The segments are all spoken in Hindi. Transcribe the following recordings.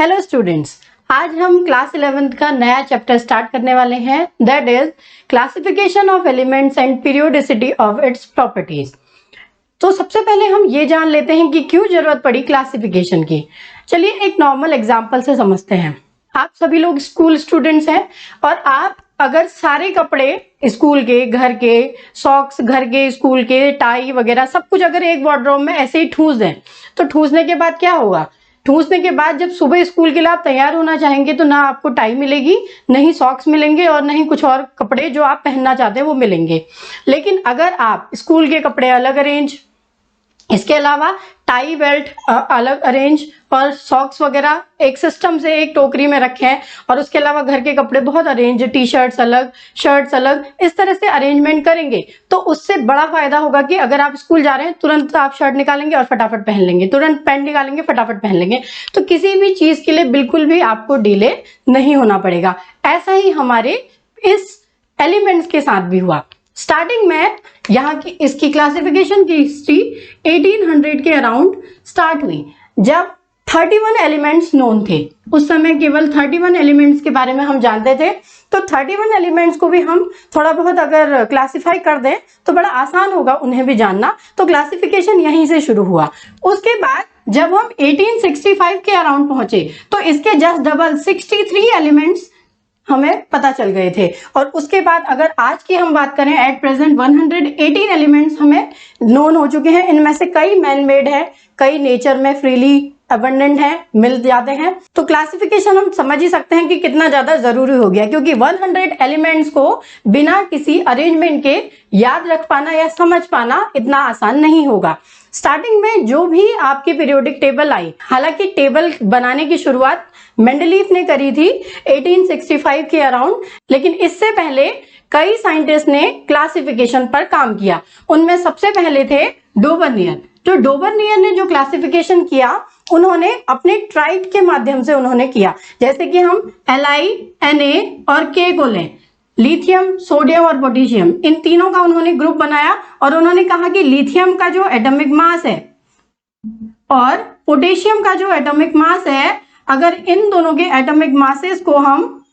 हेलो स्टूडेंट्स, आज हम क्लास 11th का नया चैप्टर स्टार्ट करने वाले हैं, that is classification of elements and periodicity of its properties. तो सबसे पहले हम ये जान लेते हैं कि क्यों जरूरत पड़ी क्लासिफिकेशन की। चलिए एक नॉर्मल एग्जांपल से समझते हैं। आप सभी लोग स्कूल स्टूडेंट्स हैं और आप अगर सारे कपड़े स्कूल के, घर के, सॉक्स घर के, स्कूल के, टाई वगैरह सब कुछ अगर एक वार्डरोब में ऐसे ही ठूस दें तो ठूसने के बाद क्या होगा? ठूसने के बाद जब सुबह स्कूल के लिए आप तैयार होना चाहेंगे तो ना आपको टाई मिलेगी, न ही सॉक्स मिलेंगे और न ही कुछ और कपड़े जो आप पहनना चाहते हैं वो मिलेंगे। लेकिन अगर आप स्कूल के कपड़े अलग अरेंज, इसके अलावा टाई बेल्ट अलग अरेंज और सॉक्स वगैरह एक सिस्टम से एक टोकरी में रखे हैं और उसके अलावा घर के कपड़े बहुत अरेंज, टी शर्ट्स अलग, शर्ट्स अलग, इस तरह से अरेंजमेंट करेंगे तो उससे बड़ा फायदा होगा कि अगर आप स्कूल जा रहे हैं तुरंत आप शर्ट निकालेंगे और फटाफट पहन लेंगे, तुरंत पैंट निकालेंगे फटाफट पहन लेंगे, तो किसी भी चीज के लिए बिल्कुल भी आपको डिले नहीं होना पड़ेगा। ऐसा ही हमारे इस एलिमेंट्स के साथ भी हुआ। स्टार्टिंग में यहाँ की इसकी क्लासिफिकेशन की हिस्ट्री 1800 के अराउंड स्टार्ट हुई, जब 31 एलिमेंट्स नोन थे। उस समय केवल 31 एलिमेंट्स के बारे में हम जानते थे। तो 31 एलिमेंट्स को भी हम थोड़ा बहुत अगर क्लासिफाई कर दें तो बड़ा आसान होगा उन्हें भी जानना। तो क्लासिफिकेशन यहीं से शुरू हुआ। उसके बाद जब हम 1865 के अराउंड पहुंचे तो इसके जस्ट डबल 63 एलिमेंट्स हमें पता चल गए थे। और उसके बाद अगर आज की हम बात करें, एट प्रेजेंट 118 एलिमेंट्स हमें नोन हो चुके हैं। इनमें से कई मैन मेड है, कई नेचर में फ्रीली अबंडेंट है, मिल जाते हैं। तो क्लासिफिकेशन हम समझ ही सकते हैं कि कितना ज्यादा जरूरी हो गया, क्योंकि 100 एलिमेंट्स को बिना किसी अरेंजमेंट के याद रख पाना या समझ पाना इतना आसान नहीं होगा। स्टार्टिंग में जो भी आपकी पीरियोडिक टेबल आई, हालांकि टेबल बनाने की शुरुआत मेंडलीफ ने करी थी 1865 के अराउंड, लेकिन इससे पहले कई साइंटिस्ट ने क्लासिफिकेशन पर काम किया। उनमें सबसे पहले थे डोबर्नियर। तो डोबर्नियर ने जो क्लासिफिकेशन किया उन्होंने अपने ट्राइड के माध्यम से उन्होंने किया। जैसे कि हम Li, Na और K को लें, लिथियम, सोडियम और पोटेशियम, इन तीनों का उन्होंने ग्रुप बनाया और उन्होंने कहा कि लिथियम का जो एटॉमिक मास है और पोटेशियम का जो एटॉमिक मास है, अगर इन दोनों के एटॉमिक मासेस को हम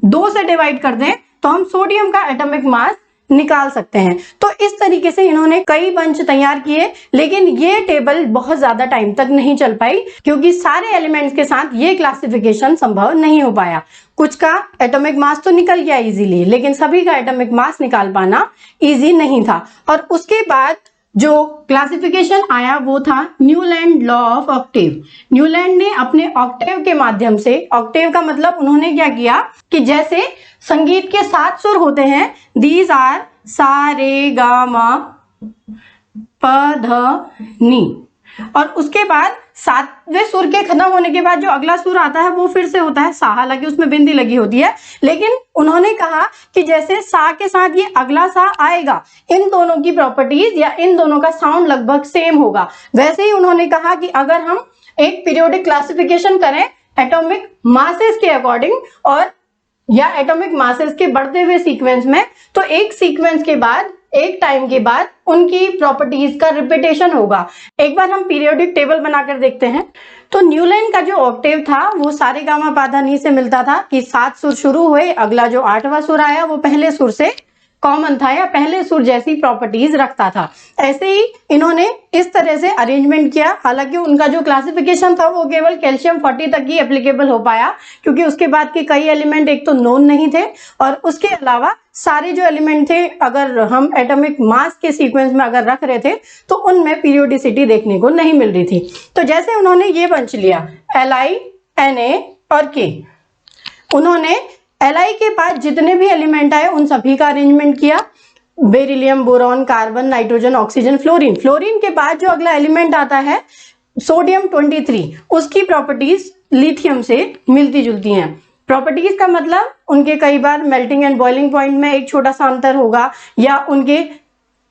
2 से डिवाइड कर दें तो हम सोडियम का एटॉमिक मास निकाल सकते हैं। तो इस तरीके से इन्होंने कई बंच तैयार किए, लेकिन ये टेबल बहुत ज्यादा टाइम तक नहीं चल पाई क्योंकि सारे एलिमेंट्स के साथ ये क्लासिफिकेशन संभव नहीं हो पाया। कुछ का एटॉमिक मास तो निकल गया इजीली, लेकिन सभी का एटॉमिक मास निकाल पाना इजी नहीं था। और उसके बाद जो क्लासिफिकेशन आया वो था Newland law of octave. Newland ने अपने ऑक्टेव के माध्यम से, ऑक्टेव का मतलब उन्होंने क्या किया कि जैसे संगीत के 7 सुर होते हैं, दीज आर सा रे गा मा प ध नी, और उसके बाद 7वें सुर के खत्म होने के बाद जो अगला सुर आता है वो फिर से होता है सा, हालांकि उसमें बिंदी लगी होती है, लेकिन उन्होंने कहा कि जैसे सा के साथ ये अगला सा आएगा, इन दोनों की प्रॉपर्टीज या इन दोनों का साउंड लगभग सेम होगा। वैसे ही उन्होंने कहा कि अगर हम एक पीरियोडिक क्लासिफिकेशन करें एटॉमिक मासेस के अकॉर्डिंग और या एटॉमिक मासेस के बढ़ते हुए सीक्वेंस में, तो एक सीक्वेंस के बाद, एक टाइम के बाद उनकी प्रॉपर्टीज का रिपीटेशन होगा। एक बार हम पीरियोडिक टेबल बनाकर देखते हैं। तो न्यूलैंड का जो ऑक्टेव था वो सारे गामा पाधा नी से मिलता था कि 7 सुर शुरू हुए, अगला जो 8वां सुर आया वो पहले सुर से कॉमन था या पहले सुर जैसी प्रॉपर्टीज रखता था। ऐसे ही इन्होंने इस तरह से अरेंजमेंट किया। हालांकि उनका जो क्लासिफिकेशन था वो केवल कैल्शियम 40 तक ही एप्लीकेबल हो पाया, क्योंकि उसके बाद के कई एलिमेंट एक तो नोन नहीं थे और उसके अलावा सारे जो एलिमेंट थे अगर हम एटॉमिक मास के सीक्वेंस में अगर रख रहे थे तो उनमें पीरियोडिसिटी देखने को नहीं मिल रही थी। तो जैसे उन्होंने ये बंच लिया Li, Na और K, उन्होंने Li के पास जितने भी एलिमेंट आए उन सभी का अरेंजमेंट किया। Beryllium, boron, carbon, nitrogen, oxygen, fluorine. Fluorine के बाद जो अगला एलिमेंट आता है सोडियम 23, उसकी प्रॉपर्टीज लिथियम से मिलती जुलती हैं। प्रॉपर्टीज का मतलब उनके कई बार मेल्टिंग एंड बॉइलिंग पॉइंट में एक छोटा सा अंतर होगा, या उनके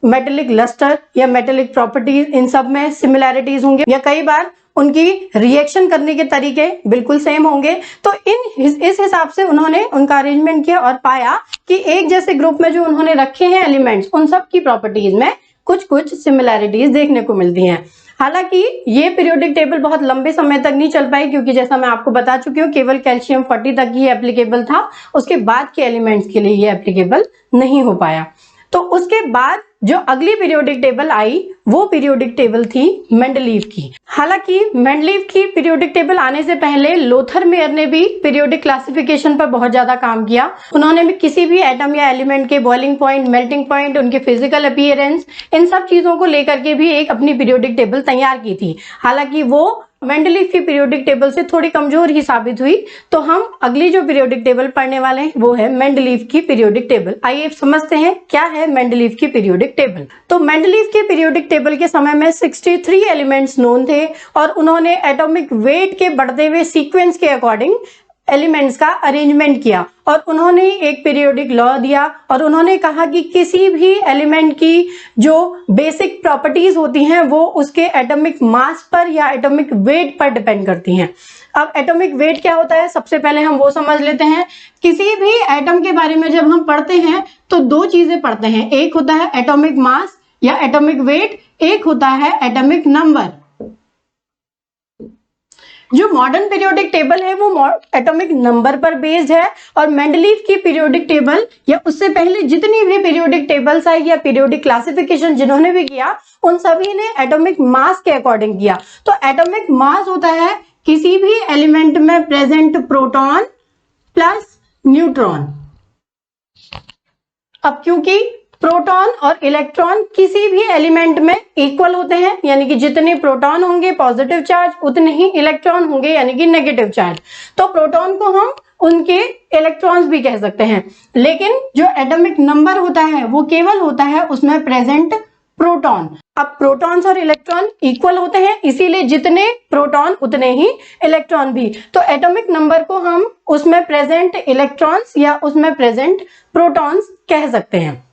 मेटेलिक लस्टर या मेटेलिक प्रॉपर्टीज, इन सब में सिमिलैरिटीज होंगे, या कई बार उनकी रिएक्शन करने के तरीके बिल्कुल सेम होंगे। तो इस हिसाब से उन्होंने उनका अरेंजमेंट किया और पाया कि एक जैसे ग्रुप में जो उन्होंने रखे हैं एलिमेंट्स, उन सब की प्रॉपर्टीज में कुछ कुछ सिमिलैरिटीज देखने को मिलती हैं। हालांकि ये पीरियोडिक टेबल बहुत लंबे समय तक नहीं चल पाई, क्योंकि जैसा मैं आपको बता चुकी हूँ केवल कैल्शियम 40 तक ही एप्लीकेबल था, उसके बाद के एलिमेंट्स के लिए ये एप्लीकेबल नहीं हो पाया। तो उसके बाद जो अगली पीरियोडिक टेबल आई वो पीरियोडिक टेबल थी मेंडलीव की। हालांकि मेंडलीव की पीरियोडिक टेबल आने से पहले लोथर मेयर ने भी पीरियोडिक क्लासिफिकेशन पर बहुत ज्यादा काम किया। उन्होंने भी किसी भी एटम या एलिमेंट के बॉइलिंग पॉइंट, मेल्टिंग पॉइंट, उनके फिजिकल अपीयरेंस, इन सब चीजों को लेकर के भी एक अपनी पीरियोडिक टेबल तैयार की थी। हालांकि वो मेंडलीव की पीरियोडिक टेबल से थोड़ी कमजोर ही साबित हुई। तो हम अगली जो पीरियोडिक टेबल पढ़ने वाले हैं वो है मेंडलीव की पीरियोडिक टेबल। आइए समझते हैं क्या है मेंडलीव की पीरियोडिक टेबल। तो मेंडलीव की पीरियोडिक टेबल के समय में 63 एलिमेंट्स नोन थे और उन्होंने एटॉमिक वेट के बढ़ते हुए सीक्वेंस के अकॉर्डिंग एलिमेंट्स का अरेंजमेंट किया और उन्होंने एक पीरियोडिक लॉ दिया और उन्होंने कहा कि किसी भी एलिमेंट की जो बेसिक प्रॉपर्टीज होती हैं वो उसके एटॉमिक मास पर या एटॉमिक वेट पर डिपेंड करती हैं। अब एटॉमिक वेट क्या होता है, सबसे पहले हम वो समझ लेते हैं। किसी भी एटम के बारे में जब हम पढ़ते हैं तो दो चीजें पढ़ते हैं, एक होता है एटॉमिक मास या एटॉमिक वेट, एक होता है एटॉमिक नंबर। जो मॉडर्न पीरियोडिक टेबल है वो एटॉमिक नंबर पर बेस्ड है और मेंडलीव की पीरियोडिक टेबल या उससे पहले जितनी भी पीरियोडिक टेबल्स आई या पीरियोडिक क्लासिफिकेशन जिन्होंने भी किया उन सभी ने एटॉमिक मास के अकॉर्डिंग किया। तो एटॉमिक मास होता है किसी भी एलिमेंट में प्रेजेंट प्रोटॉन प्लस न्यूट्रॉन। अब क्योंकि प्रोटॉन और इलेक्ट्रॉन किसी भी एलिमेंट में इक्वल होते हैं, यानी कि जितने प्रोटॉन होंगे पॉजिटिव चार्ज उतने ही इलेक्ट्रॉन होंगे यानी कि नेगेटिव चार्ज। तो प्रोटॉन को हम उनके इलेक्ट्रॉन्स भी कह सकते हैं, लेकिन जो एटॉमिक नंबर होता है वो केवल होता है उसमें प्रेजेंट प्रोटॉन। अब प्रोटॉन्स और इलेक्ट्रॉन इक्वल होते हैं, इसीलिए जितने प्रोटॉन उतने ही इलेक्ट्रॉन भी। तो एटॉमिक नंबर को हम उसमें प्रेजेंट इलेक्ट्रॉन्स या उसमें प्रेजेंट प्रोटॉन्स कह सकते हैं।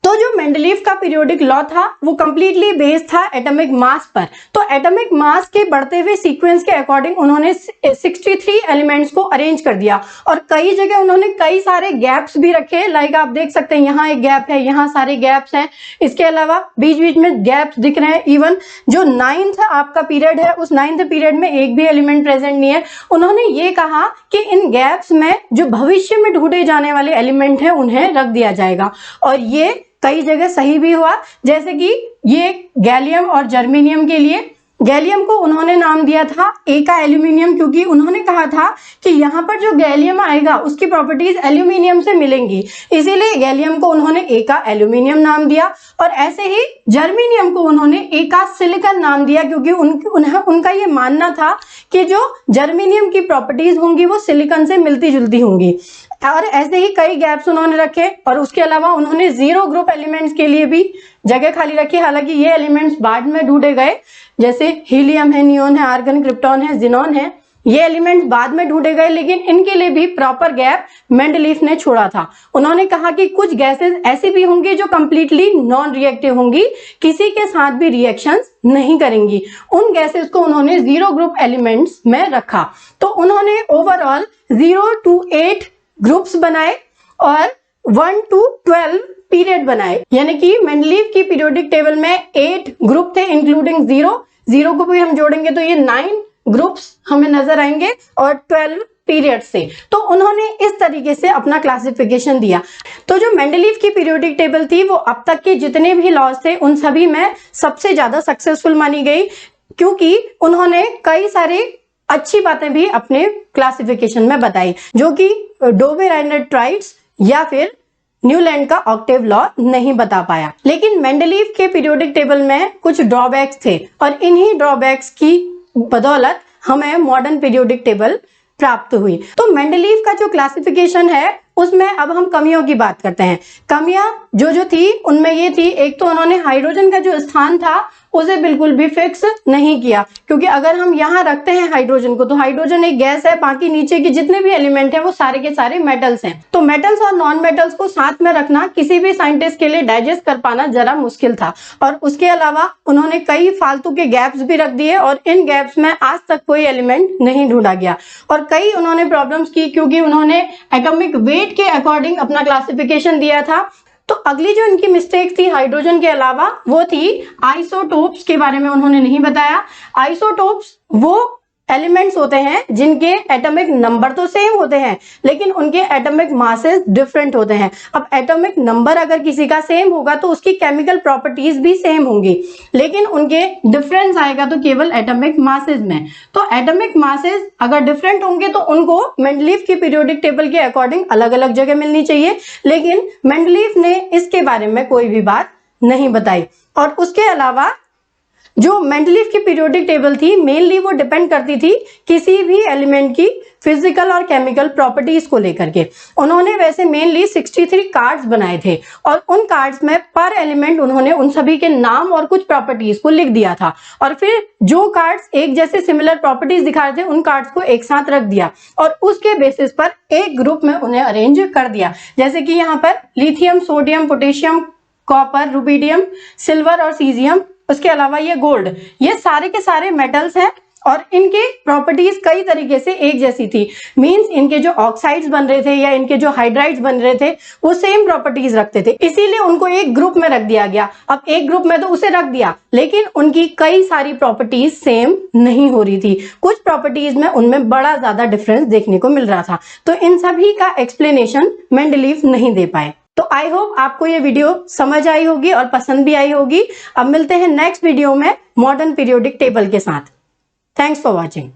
तो जो मेंडलीव का पीरियोडिक लॉ था वो कंप्लीटली बेस्ड था एटॉमिक मास पर। तो एटॉमिक मास के बढ़ते हुए सीक्वेंस के अकॉर्डिंग उन्होंने 63 एलिमेंट्स को अरेंज कर दिया और कई जगह उन्होंने कई सारे गैप्स भी रखे। लाइक आप देख सकते हैं यहाँ एक गैप है, यहाँ सारे गैप्स हैं, इसके अलावा बीच बीच में गैप्स दिख रहे हैं। इवन जो 9th आपका पीरियड है उस 9th पीरियड में एक भी एलिमेंट प्रेजेंट नहीं है। उन्होंने ये कहा कि इन गैप्स में जो भविष्य में ढूंढे जाने वाले एलिमेंट है उन्हें रख दिया जाएगा और ये कई जगह सही भी हुआ। जैसे कि ये गैलियम और जर्मेनियम के लिए गैलियम को उन्होंने नाम दिया था एका एल्यूमिनियम, क्योंकि उन्होंने कहा था कि यहाँ पर जो गैलियम आएगा उसकी प्रॉपर्टीज एल्यूमिनियम से मिलेंगी, इसीलिए गैलियम को उन्होंने एका एल्यूमिनियम नाम दिया। और ऐसे ही जर्मेनियम को उन्होंने एका सिलिकॉन नाम दिया, क्योंकि उनका ये मानना था कि जो जर्मेनियम की प्रॉपर्टीज होंगी वो सिलिकॉन से मिलती जुलती होंगी। और ऐसे ही कई गैप्स उन्होंने रखे और उसके अलावा उन्होंने जीरो ग्रुप एलिमेंट्स के लिए भी जगह खाली रखी। हालांकि ये एलिमेंट्स बाद में ढूंढे गए, जैसे हीलियम है, नियोन है, आर्गन, क्रिप्टॉन है, जिनॉन है, ये एलिमेंट्स बाद में ढूंढे गए, लेकिन इनके लिए भी प्रॉपर गैप मेंडलीव ने छोड़ा था। उन्होंने कहा कि कुछ गैसेस ऐसी भी होंगी जो कंप्लीटली नॉन रिएक्टिव होंगी, किसी के साथ भी रिएक्शंस नहीं करेंगी। उन गैसेस को उन्होंने जीरो ग्रुप एलिमेंट्स में रखा। तो उन्होंने ओवरऑल 0 to 8 ग्रुप्स बनाए और 1 to 12 पीरियड बनाए, यानी कि मेंडलीव की पीरियोडिक टेबल में 8 ग्रुप थे इंक्लूडिंग जीरो को भी हम जोड़ेंगे तो ये 9 ग्रुप्स हमें नजर आएंगे और 12 पीरियड से। तो उन्होंने इस तरीके से अपना क्लासिफिकेशन दिया। तो जो मेंडलीव की पीरियोडिक टेबल थी वो अब तक के जितने भी लॉज थे उन सभी में सबसे ज्यादा सक्सेसफुल मानी गई, क्योंकि उन्होंने कई सारे अच्छी बातें भी अपने क्लासिफिकेशन में बताई, जो कि डोबे-राइनर-ट्राइट्स या फिर न्यूलैंड का ऑक्टेव लॉ नहीं बता पाया। लेकिन मेंडलीव के पीरियोडिक टेबल में कुछ ड्रॉबैक्स थे और इन्हीं ड्रॉबैक्स की बदौलत हमें मॉडर्न पीरियोडिक टेबल प्राप्त हुई। तो मेंडलीव का जो क्लासिफिकेशन है उसमें अब हम कमियों की बात करते हैं। कमियां जो थी उनमें ये थी, एक तो उन्होंने हाइड्रोजन का जो स्थान था उसे बिल्कुल भी फिक्स नहीं किया, क्योंकि अगर हम यहाँ रखते हैं हाइड्रोजन को तो हाइड्रोजन एक गैस है, बाकी नीचे के जितने भी एलिमेंट हैं वो सारे के सारे मेटल्स हैं। तो मेटल्स और नॉन मेटल्स को साथ में रखना किसी भी साइंटिस्ट के लिए डाइजेस्ट कर पाना जरा मुश्किल था। और उसके अलावा उन्होंने कई फालतू के गैप्स भी रख दिए और इन गैप्स में आज तक कोई एलिमेंट नहीं ढूंढा गया। और कई उन्होंने प्रॉब्लम्स की, क्योंकि उन्होंने एटॉमिक वेट के अकॉर्डिंग अपना क्लासिफिकेशन दिया था। तो अगली जो इनकी मिस्टेक थी हाइड्रोजन के अलावा वो थी आइसोटोप्स के बारे में उन्होंने नहीं बताया। आइसोटोप्स वो एलिमेंट्स होते हैं जिनके एटॉमिक नंबर तो सेम होते हैं लेकिन उनके एटॉमिक मासेस डिफरेंट होते हैं। अब एटॉमिक नंबर अगर किसी का सेम होगा तो उसकी केमिकल प्रॉपर्टीज भी सेम होंगी, लेकिन उनके डिफरेंस आएगा तो केवल एटॉमिक मासेस में। तो एटॉमिक मासेस अगर डिफरेंट होंगे तो उनको मेंडलीफ की पीरियोडिक टेबल के अकॉर्डिंग अलग अलग जगह मिलनी चाहिए, लेकिन मेंडलीफ ने इसके बारे में कोई भी बात नहीं बताई। और उसके अलावा जो मेंडलीफ की पीरियोडिक टेबल थी मेनली वो डिपेंड करती थी किसी भी एलिमेंट की फिजिकल और केमिकल प्रॉपर्टीज को लेकर के। उन्होंने वैसे मेनली 63 कार्ड्स बनाए थे और उन कार्ड्स में पर एलिमेंट उन्होंने उन सभी के नाम और कुछ प्रॉपर्टीज को लिख दिया था और फिर जो कार्ड्स एक जैसे सिमिलर प्रॉपर्टीज दिखा रहे थे उन कार्ड्स को एक साथ रख दिया और उसके बेसिस पर एक ग्रुप में उन्हें अरेंज कर दिया। जैसे कि यहाँ पर lithium, sodium, potassium, copper, rubidium, silver और सीजियम, उसके अलावा ये गोल्ड, ये सारे के सारे मेटल्स हैं और इनके प्रॉपर्टीज कई तरीके से एक जैसी थी। मींस इनके जो ऑक्साइड्स बन रहे थे या इनके जो हाइड्राइड्स बन रहे थे वो सेम प्रॉपर्टीज रखते थे, इसीलिए उनको एक ग्रुप में रख दिया गया। अब एक ग्रुप में तो उसे रख दिया लेकिन उनकी कई सारी प्रॉपर्टीज सेम नहीं हो रही थी, कुछ प्रॉपर्टीज में उनमें बड़ा ज्यादा डिफरेंस देखने को मिल रहा था। तो इन सभी का एक्सप्लेनेशन मेंडलीफ नहीं दे पाए। तो आई होप आपको ये वीडियो समझ आई होगी और पसंद भी आई होगी। अब मिलते हैं नेक्स्ट वीडियो में मॉडर्न पीरियोडिक टेबल के साथ। Thanks for watching.